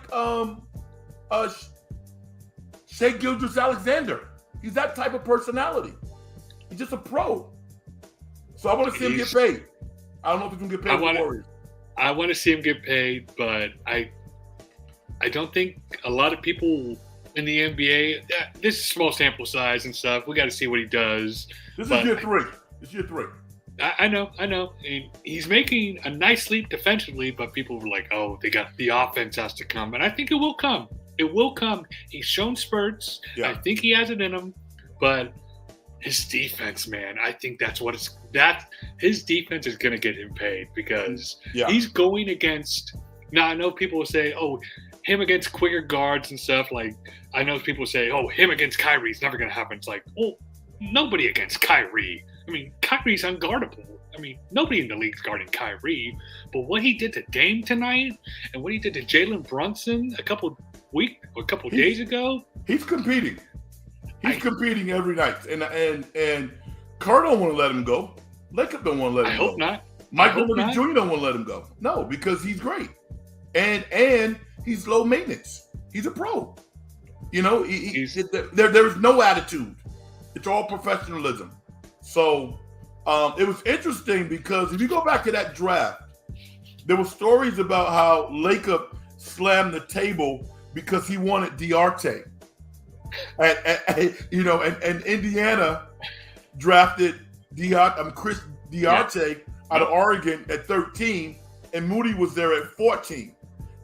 Shai Gilgeous-Alexander. He's that type of personality. He's just a pro. So I want to see him get paid. I don't know if he's going to get paid with the Warriors. I want to see him get paid, but I don't think a lot of people in the NBA, this is small sample size and stuff. We got to see what he does. This is year 3. It's year 3. I know. And he's making a nice leap defensively, but people were like, "Oh, the offense has to come," and I think it will come. It will come. He's shown spurts. Yeah. I think he has it in him, but his defense, man, I think his defense is going to get him paid, because he's going against. Now I know people will say, "Oh, him against quicker guards and stuff." Like, I know people say, "Oh, him against Kyrie is never going to happen." It's like, well, nobody against Kyrie. I mean, Kyrie's unguardable. I mean, nobody in the league's guarding Kyrie. But what he did to Dame tonight, and what he did to Jalen Brunson a couple days ago, he's competing. He's competing every night, and Kerr don't want to let him go. Lacob don't want to let him go. I hope not. Michael Porter Jr. don't want to let him go. No, because he's great, and he's low maintenance. He's a pro. There's no attitude. It's all professionalism. So it was interesting, because if you go back to that draft, there were stories about how Lacob slammed the table because he wanted Diarte. And Indiana drafted Chris Diarte out of Oregon at 13, and Moody was there at 14.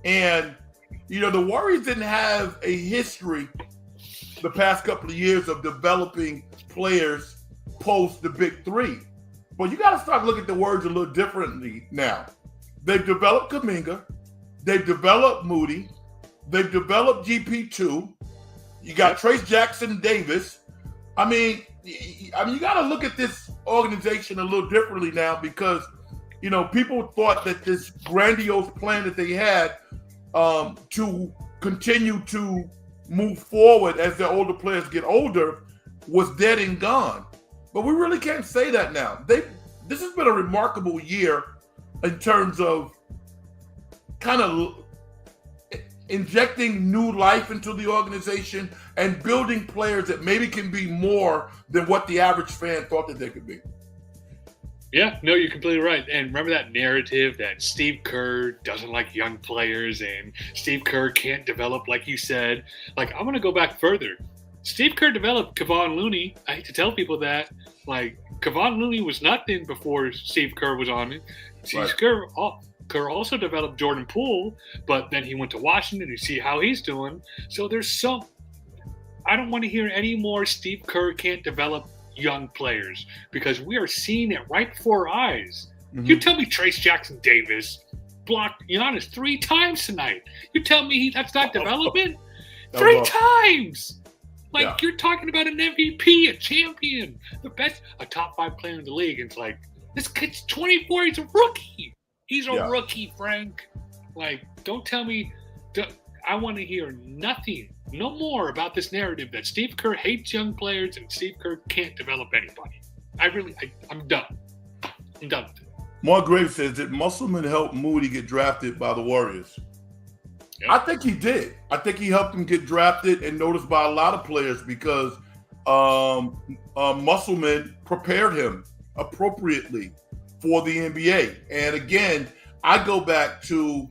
And the Warriors didn't have a history the past couple of years of developing players post the big 3. But you got to start looking at the words a little differently now. They've developed Kuminga. They've developed Moody. They've developed GP2. You got Trace Jackson Davis. I mean, you got to look at this organization a little differently now, because people thought that this grandiose plan that they had to continue to move forward as their older players get older was dead and gone. But we really can't say that now. This has been a remarkable year in terms of kind of injecting new life into the organization and building players that maybe can be more than what the average fan thought that they could be. Yeah, no, you're completely right. And remember that narrative that Steve Kerr doesn't like young players and Steve Kerr can't develop, like you said. Like, I'm going to go back further. Steve Kerr developed Kevon Looney. I hate to tell people that. Like, Kevon Looney was nothing before Steve Kerr was on it. Steve Kerr also developed Jordan Poole, but then he went to Washington to see how he's doing. So I don't want to hear any more Steve Kerr can't develop young players because we are seeing it right before our eyes. Mm-hmm. You tell me Trace Jackson Davis blocked Giannis 3 times tonight. You tell me that's not development? 3 times! Like, you're talking about an MVP, a champion, the best, a top 5 player in the league. And it's like, this kid's 24, he's a rookie. He's a rookie, Frank. Like, don't tell me. I want to hear nothing, no more about this narrative that Steve Kerr hates young players and Steve Kerr can't develop anybody. I'm done. I'm done with it. Mark Graves says that Musselman helped Moody get drafted by the Warriors. Yep. I think he did. I think he helped him get drafted and noticed by a lot of players because Musselman prepared him appropriately for the NBA. And again, I go back to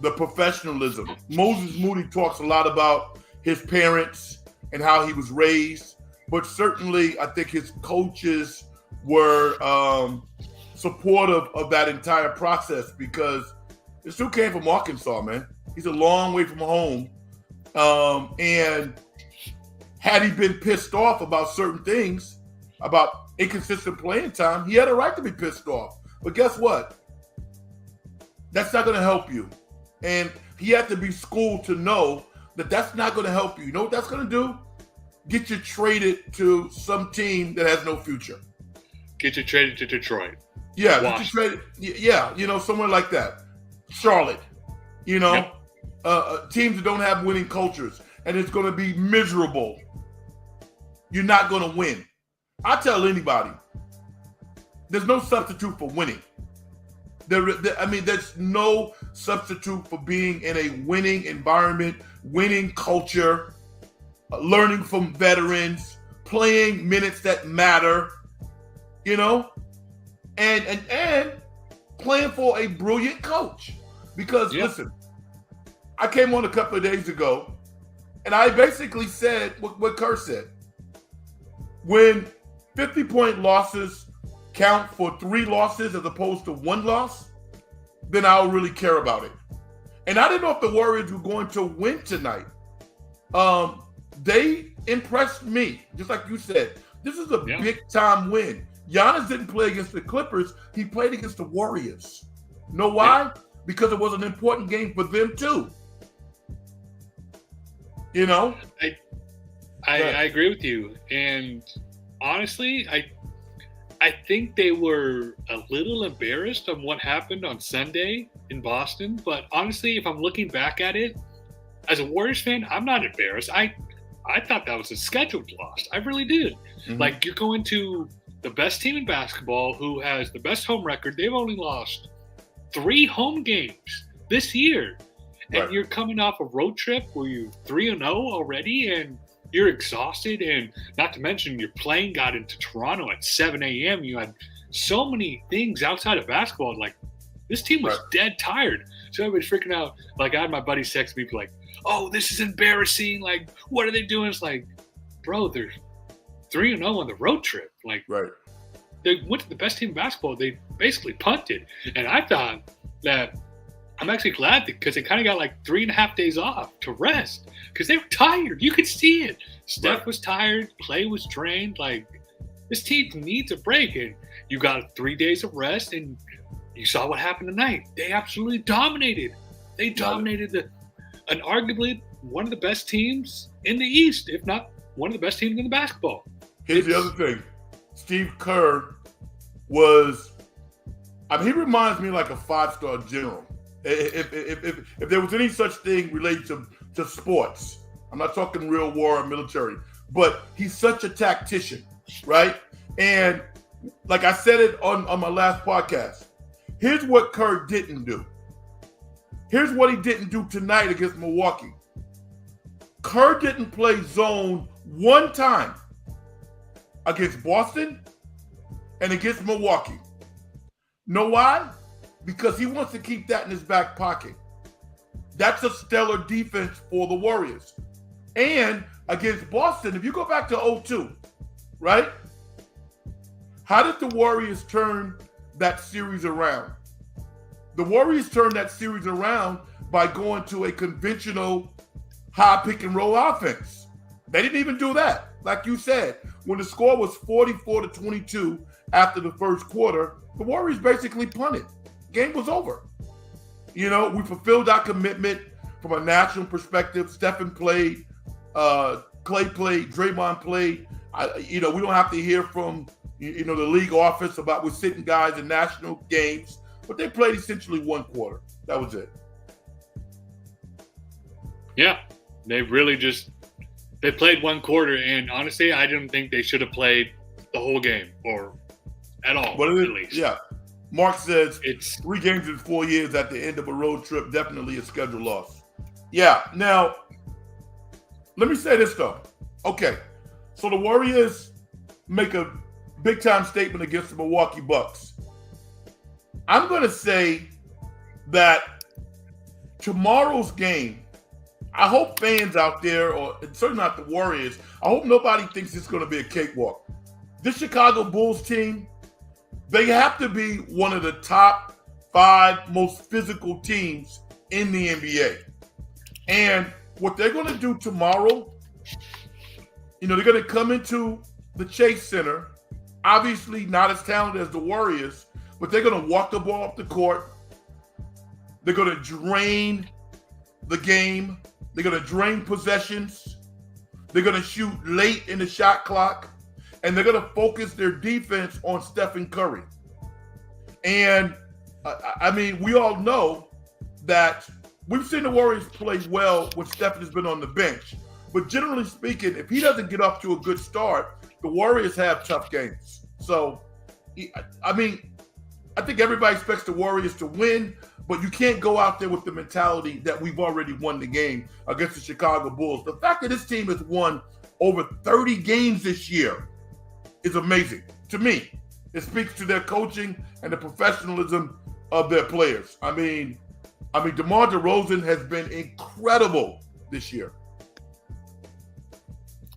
the professionalism. Moses Moody talks a lot about his parents and how he was raised, but certainly I think his coaches were supportive of that entire process because this dude came from Arkansas, man. He's a long way from home. And had he been pissed off about certain things, about inconsistent playing time, he had a right to be pissed off. But guess what? That's not going to help you. And he had to be schooled to know that that's not going to help you. You know what that's going to do? Get you traded to some team that has no future. Get you traded to Detroit. Yeah, get you traded. Yeah, somewhere like that. Charlotte. Teams that don't have winning cultures. And it's going to be miserable. You're not going to win. I tell anybody, there's no substitute for winning. There's no substitute for being in a winning environment, winning culture, learning from veterans, playing minutes that matter, and playing for a brilliant coach. Because listen, I came on a couple of days ago, and I basically said what Kerr said. When 50-point losses count for 3 losses as opposed to 1 loss, then I'll really care about it. And I didn't know if the Warriors were going to win tonight. They impressed me, just like you said. This is a big-time win. Giannis didn't play against the Clippers. He played against the Warriors. Know why? Yeah. Because it was an important game for them, too. I agree with you. And honestly, I think they were a little embarrassed on what happened on Sunday in Boston. But honestly, if I'm looking back at it, as a Warriors fan, I'm not embarrassed. I thought that was a scheduled loss. I really did. Mm-hmm. Like, you're going to the best team in basketball who has the best home record. They've only lost 3 home games this year. And you're coming off a road trip where you're 3-0 already and you're exhausted. And not to mention your plane got into Toronto at 7 a.m. You had so many things outside of basketball. Like, this team was dead tired. So everybody's freaking out. Like, I had my buddies text me like, oh, this is embarrassing. Like, what are they doing? It's like, bro, they're 3-0 on the road trip. Like, they went to the best team in basketball. They basically punted. And I thought that I'm actually glad because they kind of got like 3.5 days off to rest because they were tired. You could see it. Steph was tired. Clay was drained. Like, this team needs a break. And you got 3 days of rest, and you saw what happened tonight. They absolutely dominated. They dominated and arguably one of the best teams in the East, if not one of the best teams in the basketball. Here's the other thing. Steve Kerr was I mean, he reminds me like a 5-star general. If there was any such thing related to sports, I'm not talking real war or military, but he's such a tactician, right? And like I said it on my last podcast, here's what Kerr didn't do. Here's what he didn't do tonight against Milwaukee. Kerr didn't play zone one time against Boston and against Milwaukee. Know why? Because he wants to keep that in his back pocket. That's a stellar defense for the Warriors. And against Boston, if you go back to 0-2, right? How did the Warriors turn that series around? The Warriors turned that series around by going to a conventional high pick and roll offense. They didn't even do that. Like you said, when the score was 44-22 after the first quarter, the Warriors basically punted. Game was over. You know, we fulfilled our commitment from a national perspective. Stephen played, Clay played, Draymond played. We don't have to hear from the league office about we're sitting guys in national games, but they played essentially one quarter. That was it. Yeah, they really they played one quarter, and honestly, I didn't think they should have played the whole game or at all. At least. Yeah. Mark says it's 3 games in 4 years at the end of a road trip, definitely a schedule loss. Yeah. Now, let me say this though. Okay, so the Warriors make a big-time statement against the Milwaukee Bucks. I'm going to say that tomorrow's game, I hope fans out there, or certainly not the Warriors, I hope nobody thinks it's going to be a cakewalk. This Chicago Bulls team, they have to be one of the top 5 most physical teams in the NBA. And what they're going to do tomorrow, they're going to come into the Chase Center, obviously not as talented as the Warriors, but they're going to walk the ball up the court. They're going to drain the game. They're going to drain possessions. They're going to shoot late in the shot clock. And they're going to focus their defense on Stephen Curry. And, we all know that we've seen the Warriors play well when Stephen has been on the bench. But generally speaking, if he doesn't get off to a good start, the Warriors have tough games. So, I think everybody expects the Warriors to win, but you can't go out there with the mentality that we've already won the game against the Chicago Bulls. The fact that this team has won over 30 games this year is amazing to me. It speaks to their coaching and the professionalism of their players. DeMar DeRozan has been incredible this year.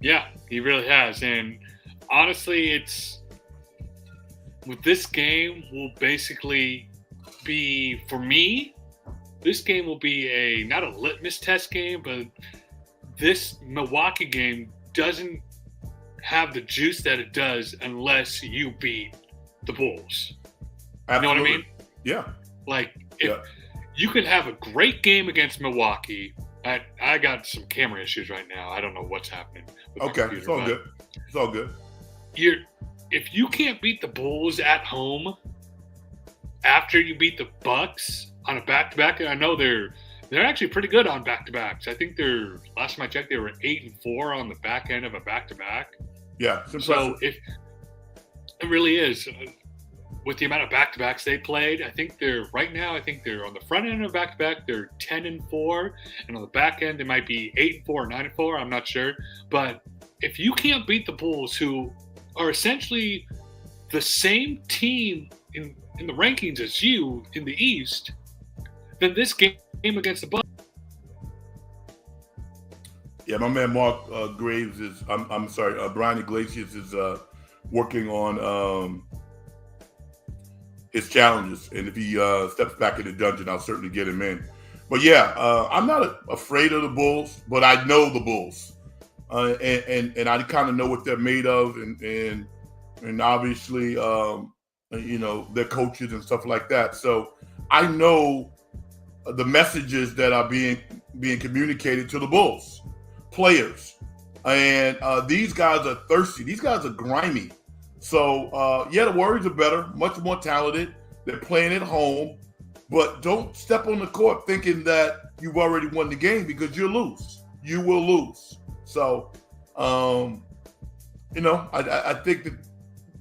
Yeah, he really has. And honestly, this game will basically be, for me, this game will be not a litmus test game, but this Milwaukee game doesn't have the juice that it does unless you beat the Bulls. Absolutely. You know what I mean? Yeah. Like, if you could have a great game against Milwaukee. I got some camera issues right now. I don't know what's happening with okay, my computer, it's all good. If you can't beat the Bulls at home after you beat the Bucks on a back-to-back, and I know they're actually pretty good on back-to-backs. I think last time I checked, they were 8-4 on the back end of a back-to-back. Yeah, so if it really is, with the amount of back-to-backs they played, I think they're on the front end of a back-to-back, they're 10-4, and on the back end they might be 8-4 or 9-4. I'm not sure, but if you can't beat the Bulls, who are essentially the same team in the rankings as you in the East, then this game against the Bucks. Yeah, my man Mark Graves Brian Iglesias is working on his challenges, and if he steps back in the dungeon, I'll certainly get him in. But yeah, I'm not afraid of the Bulls, but I know the Bulls, and I kind of know what they're made of, and obviously, their coaches and stuff like that. So I know the messages that are being communicated to the Bulls players, and these guys are thirsty. These guys are grimy. So the Warriors are better, much more talented. They're playing at home, but don't step on the court thinking that you've already won the game because you'll lose. You will lose. So, I think that,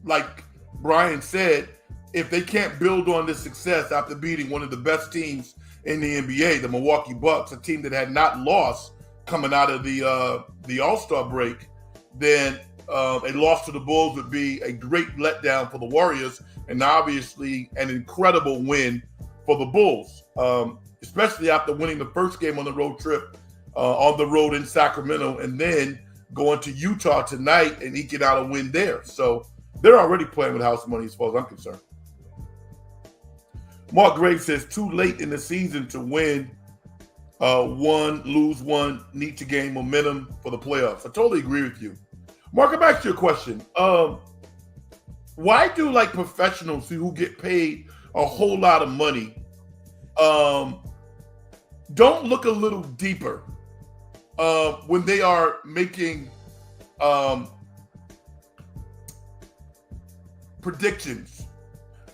like Brian said, if they can't build on this success after beating one of the best teams in the NBA, the Milwaukee Bucks, a team that had not lost coming out of the All-Star break, then a loss to the Bulls would be a great letdown for the Warriors, and obviously an incredible win for the Bulls, especially after winning the first game on the road trip on the road in Sacramento, and then going to Utah tonight and eking out a win there. So they're already playing with house money as far as I'm concerned. Mark Graves says, too late in the season to win one, lose one, need to gain momentum for the playoffs. I totally agree with you. Mark, I'm asking you a question. Why do professionals who get paid a whole lot of money don't look a little deeper when they are making predictions?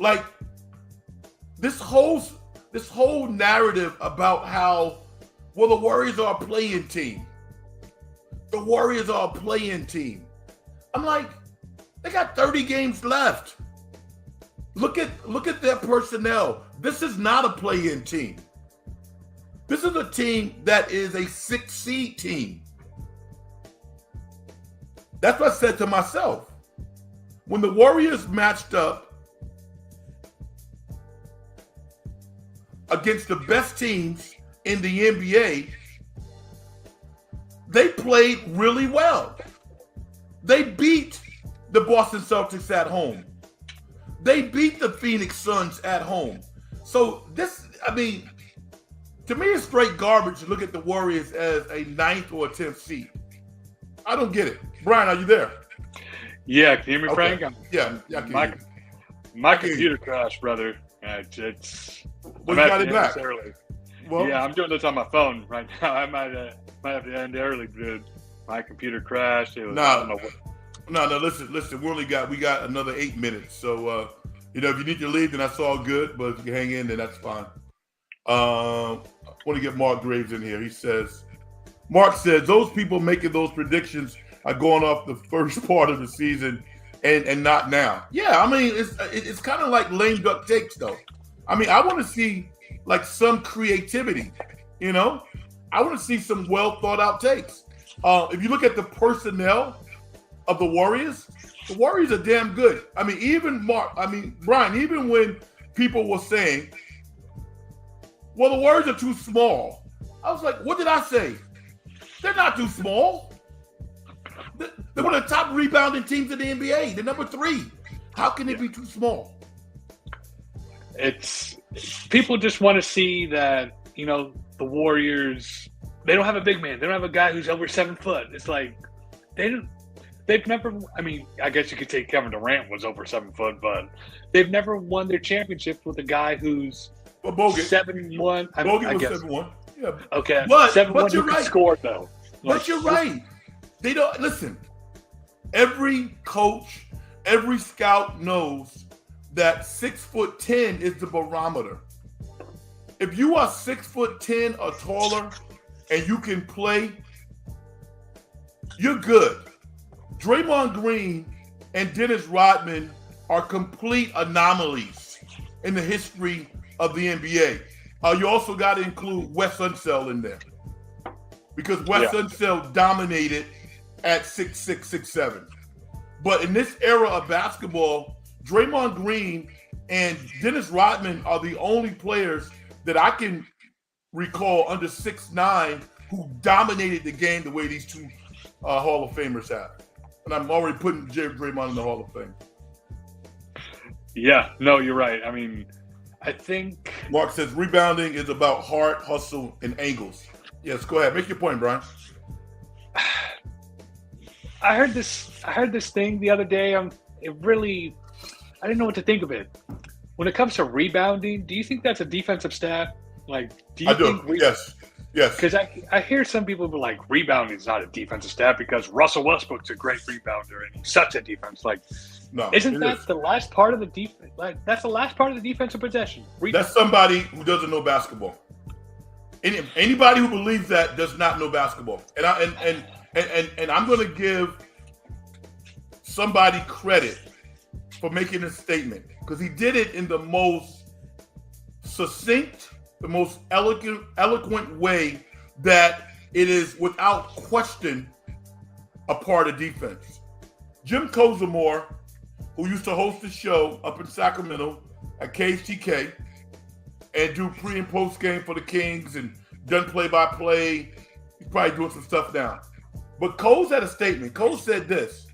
Like this whole narrative about how, well, the Warriors are a play-in team. The Warriors are a play-in team. I'm like, they got 30 games left. Look at their personnel. This is not a play-in team. This is a team that is a 6 seed team. That's what I said to myself. When the Warriors matched up against the best teams in the NBA, they played really well. They beat the Boston Celtics at home. They beat the Phoenix Suns at home. So to me, it's straight garbage to look at the Warriors as a 9th or a 10th seed. I don't get it. Brian, are you there? Yeah, can you hear me, Okay. Frank? Yeah, I can hear you. My computer crashed, brother. Well, you got it back. Early. Well, Yeah, I'm doing this on my phone right now. I might have to end early, dude. My computer crashed. It was, No, listen. We got another 8 minutes. So, if you need to leave, then that's all good. But if you can hang in, then that's fine. I want to get Mark Graves in here. Mark says, those people making those predictions are going off the first part of the season and not now. Yeah, it's kind of like lame duck takes, though. I want to see some creativity, I want to see some well thought out takes. If you look at the personnel of the Warriors are damn good. Brian, even when people were saying, well, the Warriors are too small, I was like, what did I say? They're not too small. They're one of the top rebounding teams in the NBA. They're number 3. How can they be too small? It's people just want to see that, the Warriors, they don't have a big man. They don't have a guy who's over 7 foot. It's like they've never, I guess you could say Kevin Durant was over 7 foot, but they've never won their championships with a guy who's 7'1". Bogut was 7'1". Yeah. Okay. But 7'1" you're who can right. score though. But you're right. They don't listen. Every coach, every scout knows that 6'10" is the barometer. If you are 6'10" or taller and you can play, you're good. Draymond Green and Dennis Rodman are complete anomalies in the history of the NBA. You also got to include Wes Unseld in there because Wes Unseld dominated at 6'6", 6'7". But in this era of basketball, Draymond Green and Dennis Rodman are the only players that I can recall under 6'9" who dominated the game the way these two Hall of Famers have. And I'm already putting Draymond in the Hall of Fame. Yeah, no, you're right. I think Mark says rebounding is about heart, hustle, and angles. Yes, go ahead. Make your point, Brian. I heard this thing the other day. I didn't know what to think of it. When it comes to rebounding, do you think that's a defensive stat? Do you think Yes. Because I hear some people be like, rebounding is not a defensive stat because Russell Westbrook's a great rebounder and he sucks at defense. No. Isn't that the last part of the defense? Like, that's the last part of the defensive possession. That's somebody who doesn't know basketball. Anybody who believes that does not know basketball. And I'm going to give somebody credit for making this statement because he did it in the most succinct, the most eloquent way that it is without question a part of defense. Jim Kozimor, who used to host the show up in Sacramento at KHTK and do pre and post game for the Kings and done play-by-play. He's probably doing some stuff now. But Coles had a statement. Coles said this.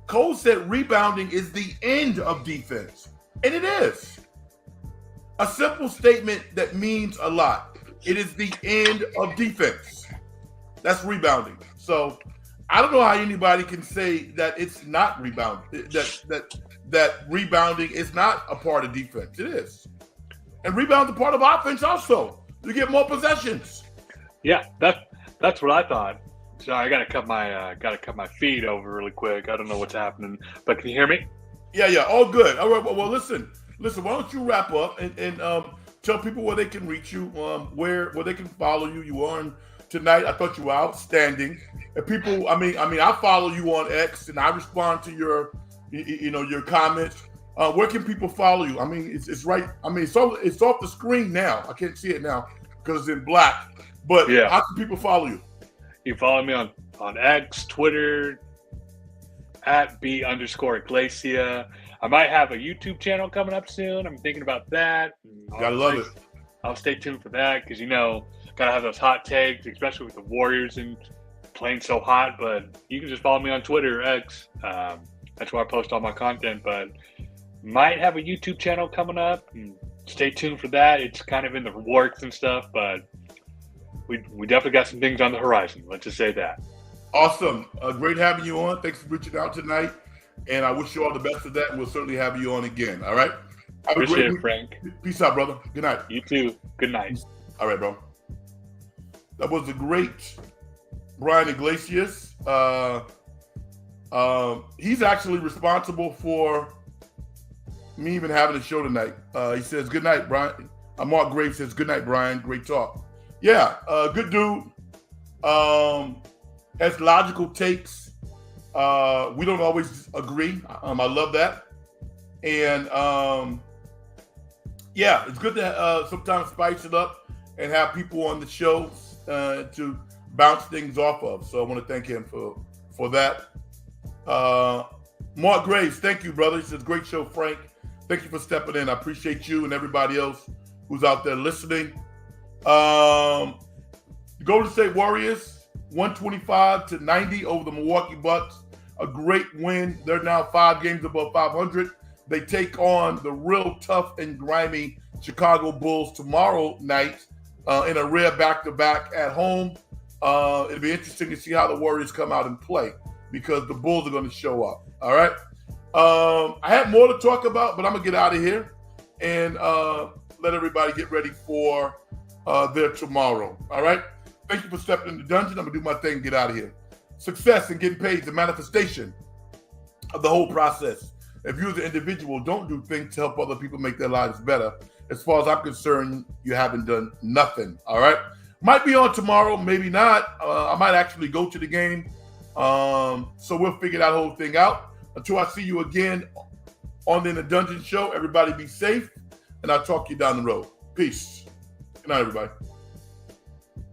Coles said rebounding is the end of defense. And it is. A simple statement that means a lot. It is the end of defense. That's rebounding. So I don't know how anybody can say that it's not rebounding, that rebounding is not a part of defense. It is. And rebound's a part of offense also. You get more possessions. Yeah, that's what I thought. Sorry, I gotta cut my feed over really quick. I don't know what's happening, but can you hear me? Yeah, all good. All right, well, listen. Why don't you wrap up and tell people where they can reach you, where they can follow you. You were on tonight. I thought you were outstanding. And people, I mean, I follow you on X and I respond to your comments. Where can people follow you? I mean, it's right. I mean, it's off the screen now. I can't see it now because it's in black. But yeah, how can people follow you? You follow me on X, Twitter, at @B_Iglesia. I might have a YouTube channel coming up soon. I'm thinking about that. Gotta love it. I'll stay tuned for that because, gotta have those hot takes, especially with the Warriors and playing so hot. But you can just follow me on Twitter or X. That's where I post all my content. But might have a YouTube channel coming up. And stay tuned for that. It's kind of in the works and stuff, but we definitely got some things on the horizon. Let's just say that. Awesome. Great having you on. Thanks for reaching out tonight. And I wish you all the best of that. And we'll certainly have you on again. All right? Appreciate it, Frank. Peace out, brother. Good night. You too. Good night. All right, bro. That was the great Brian Iglesias. He's actually responsible for me even having a show tonight. He says, good night, Brian. Mark Graves says, good night, Brian. Great talk. Yeah, good dude. Has logical takes. We don't always agree. I love that. And yeah, it's good to sometimes spice it up and have people on the show to bounce things off of. So I want to thank him for that. Mark Graves, thank you, brother. He says, great show, Frank. Thank you for stepping in. I appreciate you and everybody else who's out there listening. Golden State Warriors, 125-90 over the Milwaukee Bucks. A great win. They're now 5 games above 500. They take on the real tough and grimy Chicago Bulls tomorrow night in a rare back-to-back at home. It'll be interesting to see how the Warriors come out and play because the Bulls are going to show up. All right. I have more to talk about, but I'm going to get out of here and let everybody get ready for their tomorrow. All right. Thank you for stepping in the dungeon. I'm going to do my thing and get out of here. Success and getting paid is the manifestation of the whole process. If you as an individual don't do things to help other people make their lives better, as far as I'm concerned, you haven't done nothing. All right. Might be on tomorrow, maybe not. I might actually go to the game. So we'll figure that whole thing out. Until I see you again on the In the Dungeon show, everybody be safe, and I'll talk to you down the road. Peace. Good night, everybody.